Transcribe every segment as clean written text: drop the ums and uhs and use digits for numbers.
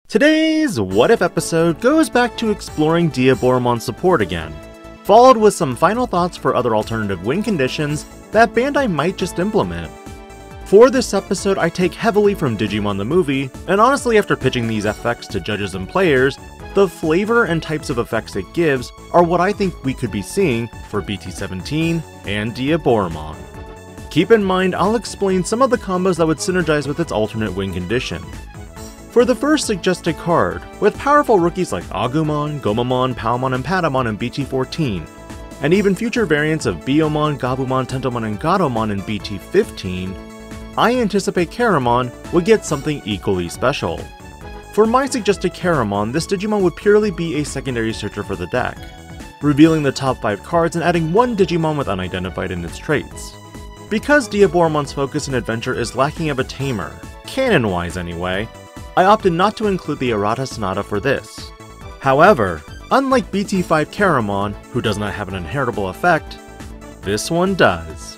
Today's What If episode goes back to exploring Diaboromon support again, followed with some final thoughts for other alternative win conditions that Bandai might just implement. For this episode, I take heavily from Digimon the movie, and honestly after pitching these effects to judges and players, the flavor and types of effects it gives are what I think we could be seeing for BT17 and Diaboromon. Keep in mind, I'll explain some of the combos that would synergize with its alternate win condition. For the first suggested card, with powerful rookies like Agumon, Gomamon, Palmon, and Patamon in BT14, and even future variants of Biyomon, Gabumon, Tentomon, and Gatomon in BT15, I anticipate Keramon would get something equally special. For my suggested Keramon, this Digimon would purely be a secondary searcher for the deck, revealing the top 5 cards and adding one Digimon with unidentified in its traits. Because Diaboromon's focus and adventure is lacking of a tamer, canon-wise anyway, I opted not to include the Errata Sonata for this. However, unlike BT5 Keramon, who does not have an inheritable effect, this one does.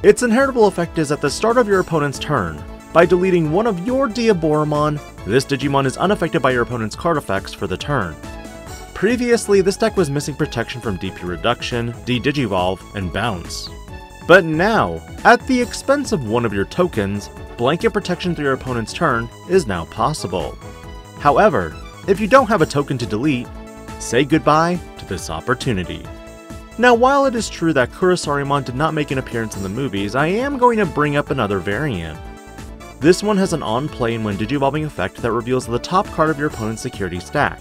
Its inheritable effect is at the start of your opponent's turn. By deleting one of your Diaboromon, this Digimon is unaffected by your opponent's card effects for the turn. Previously, this deck was missing protection from DP Reduction, D-Digivolve, and Bounce. But now, at the expense of one of your tokens, blanket protection through your opponent's turn is now possible. However, if you don't have a token to delete, say goodbye to this opportunity. Now, while it is true that Kurisarimon did not make an appearance in the movies, I am going to bring up another variant. This one has an on-play and when digivolving effect that reveals the top card of your opponent's security stack.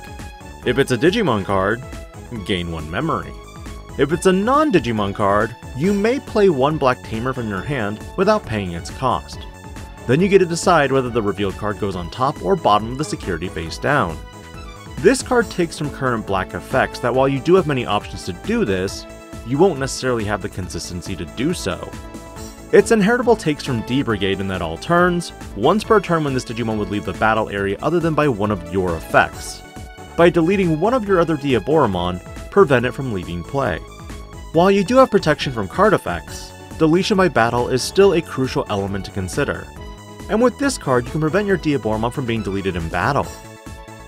If it's a Digimon card, gain 1 memory. If it's a non-Digimon card, you may play 1 black tamer from your hand without paying its cost. Then you get to decide whether the revealed card goes on top or bottom of the security face down. This card takes from current black effects that while you do have many options to do this, you won't necessarily have the consistency to do so. Its inheritable takes from D-Brigade in that all turns, once per turn when this Digimon would leave the battle area other than by one of your effects. By deleting one of your other Diaboromon, prevent it from leaving play. While you do have protection from card effects, deletion by battle is still a crucial element to consider. And with this card, you can prevent your Diaboromon from being deleted in battle.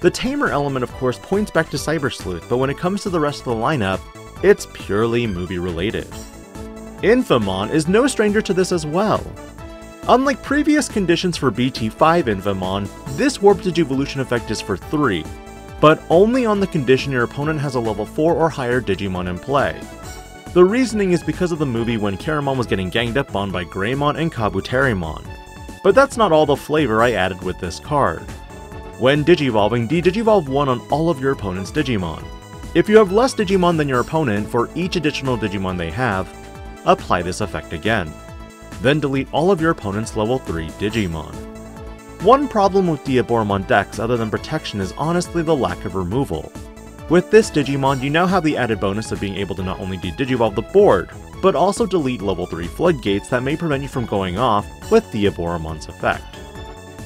The Tamer element of course points back to Cyber Sleuth, but when it comes to the rest of the lineup, it's purely movie related. Infamon is no stranger to this as well. Unlike previous conditions for BT5 Infamon, this Warp Digivolution effect is for 3, but only on the condition your opponent has a level 4 or higher Digimon in play. The reasoning is because of the movie when Keramon was getting ganged up on by Greymon and Kabuterimon. But that's not all the flavor I added with this card. When digivolving, D-Digivolve 1 on all of your opponent's Digimon. If you have less Digimon than your opponent, for each additional Digimon they have, apply this effect again. Then delete all of your opponent's level 3 Digimon. One problem with Diaboromon decks other than protection is honestly the lack of removal. With this Digimon, you now have the added bonus of being able to not only de-Digivolve the board, but also delete level 3 floodgates that may prevent you from going off with Diaboromon's effect.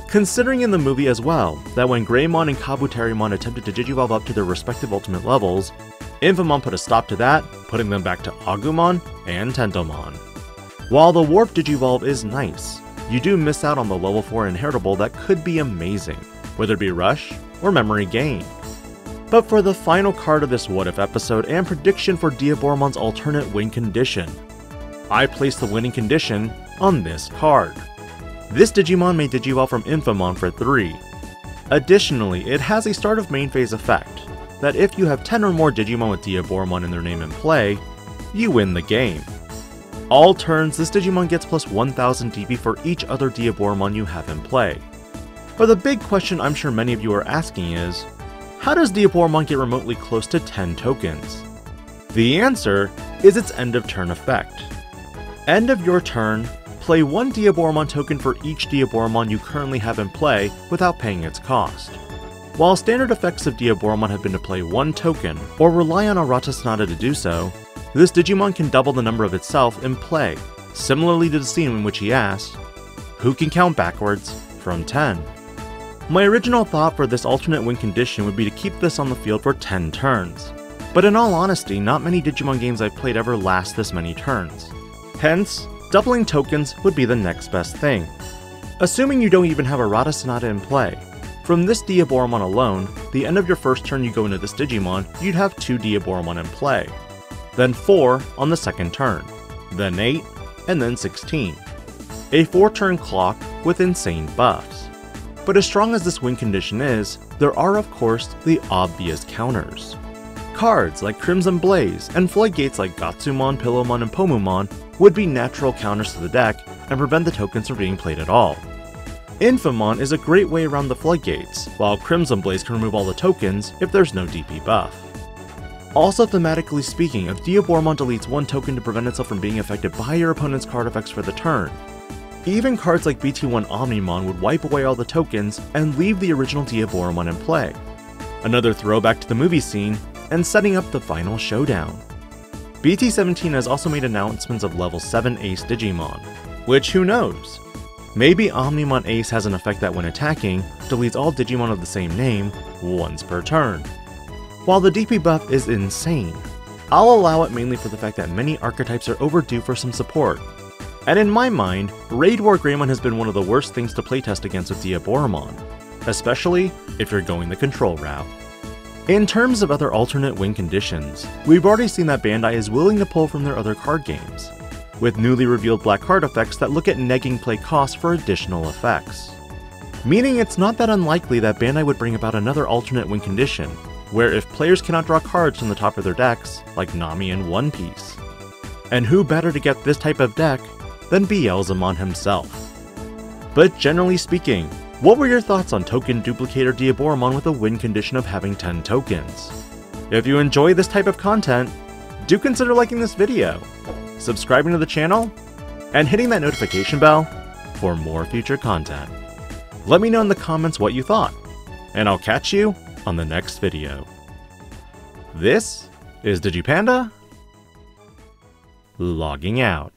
Considering in the movie as well, that when Greymon and Kabuterimon attempted to Digivolve up to their respective ultimate levels, Infamon put a stop to that, putting them back to Agumon and Tentomon. While the Warp Digivolve is nice, you do miss out on the level 4 inheritable that could be amazing, whether it be Rush or Memory Gain. But for the final card of this What If episode and prediction for Diaboromon's alternate win condition, I place the winning condition on this card. This Digimon may Digivolve from Infamon for 3. Additionally, it has a start of main phase effect, that if you have 10 or more Digimon with Diaboromon in their name in play, you win the game. All turns, this Digimon gets plus 1000 DP for each other Diaboromon you have in play. But the big question I'm sure many of you are asking is, how does Diaboromon get remotely close to 10 tokens? The answer is its end of turn effect. End of your turn, play 1 Diaboromon token for each Diaboromon you currently have in play without paying its cost. While standard effects of Diaboromon have been to play 1 token, or rely on Errata Sonata to do so, this Digimon can double the number of itself in play, similarly to the scene in which he asks, who can count backwards from 10? My original thought for this alternate win condition would be to keep this on the field for 10 turns, but in all honesty, not many Digimon games I've played ever last this many turns. Hence, doubling tokens would be the next best thing. Assuming you don't even have Errata Sonata in play, From this Diaboromon alone, the end of your first turn you go into this Digimon, you'd have 2 Diaboromon in play, then 4 on the second turn, then 8, and then 16. A 4-turn clock with insane buffs. But as strong as this win condition is, there are of course the obvious counters. Cards like Crimson Blaze and floodgates like Gatsumon, Pillowmon, and Pomumon would be natural counters to the deck and prevent the tokens from being played at all. Infamon is a great way around the floodgates, while Crimson Blaze can remove all the tokens if there's no DP buff. Also thematically speaking, if Diaboromon deletes 1 token to prevent itself from being affected by your opponent's card effects for the turn, even cards like BT1 Omnimon would wipe away all the tokens and leave the original Diaboromon in play. Another throwback to the movie scene, and setting up the final showdown. BT17 has also made announcements of level 7 Ace Digimon, which who knows? Maybe Omnimon Ace has an effect that when attacking, deletes all Digimon of the same name once per turn. While the DP buff is insane, I'll allow it mainly for the fact that many archetypes are overdue for some support. And in my mind, Raid War Greymon has been one of the worst things to playtest against with Diaboromon, especially if you're going the control route. In terms of other alternate win conditions, we've already seen that Bandai is willing to pull from their other card games, with newly revealed black card effects that look at negging play costs for additional effects. Meaning it's not that unlikely that Bandai would bring about another alternate win condition, where if players cannot draw cards from the top of their decks, like Nami and One Piece. And who better to get this type of deck than Beelzemon himself? But generally speaking, what were your thoughts on Token Duplicator Diaboromon with a win condition of having 10 tokens? If you enjoy this type of content, do consider liking this video, subscribing to the channel, and hitting that notification bell for more future content. Let me know in the comments what you thought, and I'll catch you on the next video. This is DigiPanda, logging out.